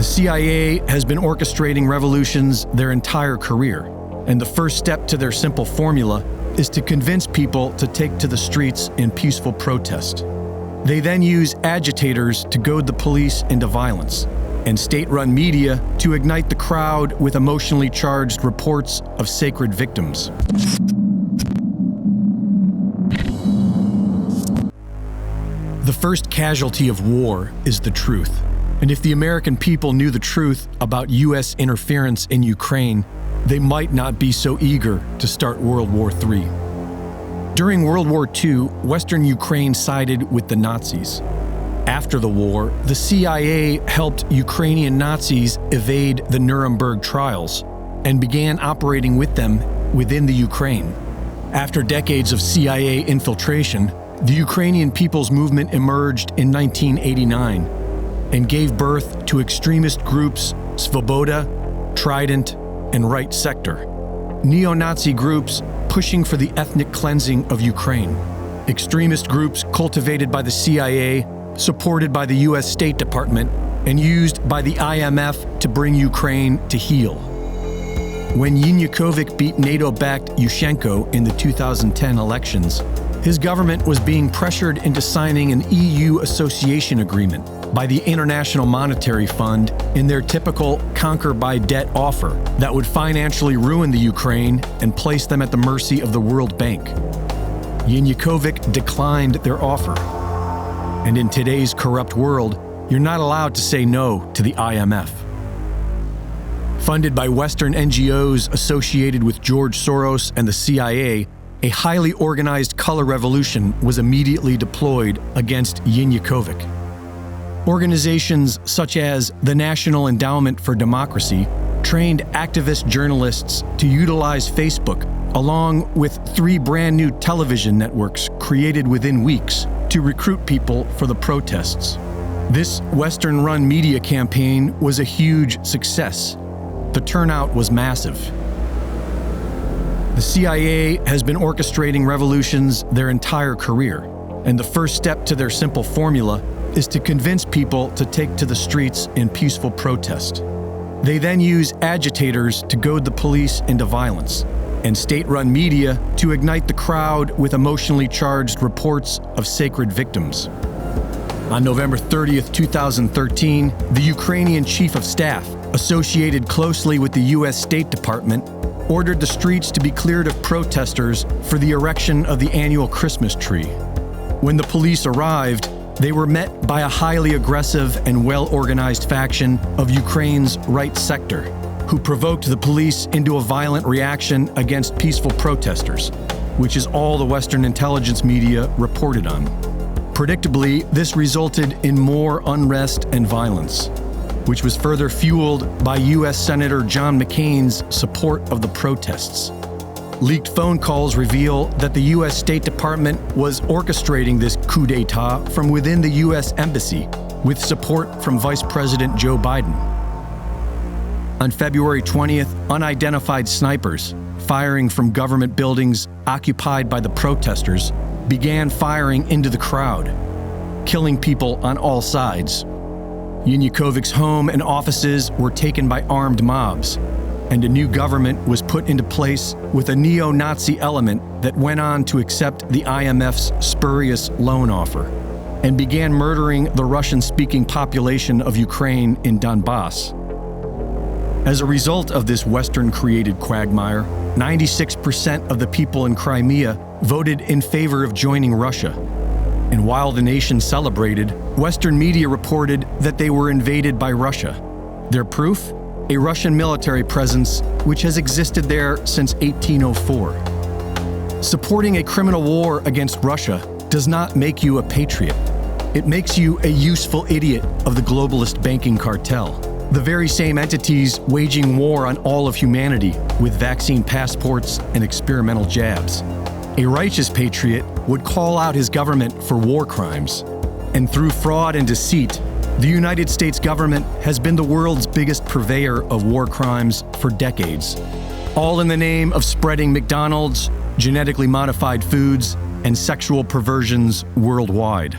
CIA has been orchestrating revolutions their entire career, and the first step to their simple formula is to convince people to take to the streets in peaceful protest. They then use agitators to goad the police into violence, and state-run media to ignite the crowd with emotionally charged reports of sacred victims. The first casualty of war is the truth. And if the American people knew the truth about U.S. interference in Ukraine, they might not be so eager to start World War III. During World War II, Western Ukraine sided with the Nazis. After the war, the CIA helped Ukrainian Nazis evade the Nuremberg trials and began operating with them within the Ukraine. After decades of CIA infiltration, the Ukrainian People's Movement emerged in 1989 and gave birth to extremist groups Svoboda, Trident, and Right Sector, neo-Nazi groups pushing for the ethnic cleansing of Ukraine, extremist groups cultivated by the CIA, supported by the U.S. State Department, and used by the IMF to bring Ukraine to heel. When Yanukovych beat NATO-backed Yushchenko in the 2010 elections, his government was being pressured into signing an EU association agreement by the International Monetary Fund in their typical conquer-by-debt offer that would financially ruin the Ukraine and place them at the mercy of the World Bank. Yanukovych declined their offer. And in today's corrupt world, you're not allowed to say no to the IMF. Funded by Western NGOs associated with George Soros and the CIA, a highly organized color revolution was immediately deployed against Yanukovych. Organizations such as the National Endowment for Democracy trained activist journalists to utilize Facebook, along with 3 brand new television networks created within weeks to recruit people for the protests. This Western-run media campaign was a huge success. The turnout was massive. The CIA has been orchestrating revolutions their entire career, and the first step to their simple formula is to convince people to take to the streets in peaceful protest. They then use agitators to goad the police into violence, and state-run media to ignite the crowd with emotionally charged reports of sacred victims. On November 30th, 2013, the Ukrainian Chief of Staff, associated closely with the U.S. State Department, ordered the streets to be cleared of protesters for the erection of the annual Christmas tree. When the police arrived, they were met by a highly aggressive and well-organized faction of Ukraine's Right Sector, who provoked the police into a violent reaction against peaceful protesters, which is all the Western intelligence media reported on. Predictably, this resulted in more unrest and violence, which was further fueled by U.S. Senator John McCain's support of the protests. Leaked phone calls reveal that the U.S. State Department was orchestrating this coup d'etat from within the U.S. Embassy, with support from Vice President Joe Biden. On February 20th, unidentified snipers, firing from government buildings occupied by the protesters, began firing into the crowd, killing people on all sides. Yanukovych's home and offices were taken by armed mobs, and a new government was put into place with a neo-Nazi element that went on to accept the IMF's spurious loan offer and began murdering the Russian-speaking population of Ukraine in Donbass. As a result of this Western-created quagmire, 96% of the people in Crimea voted in favor of joining Russia. And while the nation celebrated, Western media reported that they were invaded by Russia. Their proof? A Russian military presence which has existed there since 1804. Supporting a criminal war against Russia does not make you a patriot. It makes you a useful idiot of the globalist banking cartel, the very same entities waging war on all of humanity with vaccine passports and experimental jabs. A righteous patriot would call out his government for war crimes, and through fraud and deceit, the United States government has been the world's biggest purveyor of war crimes for decades, all in the name of spreading McDonald's, genetically modified foods, and sexual perversions worldwide.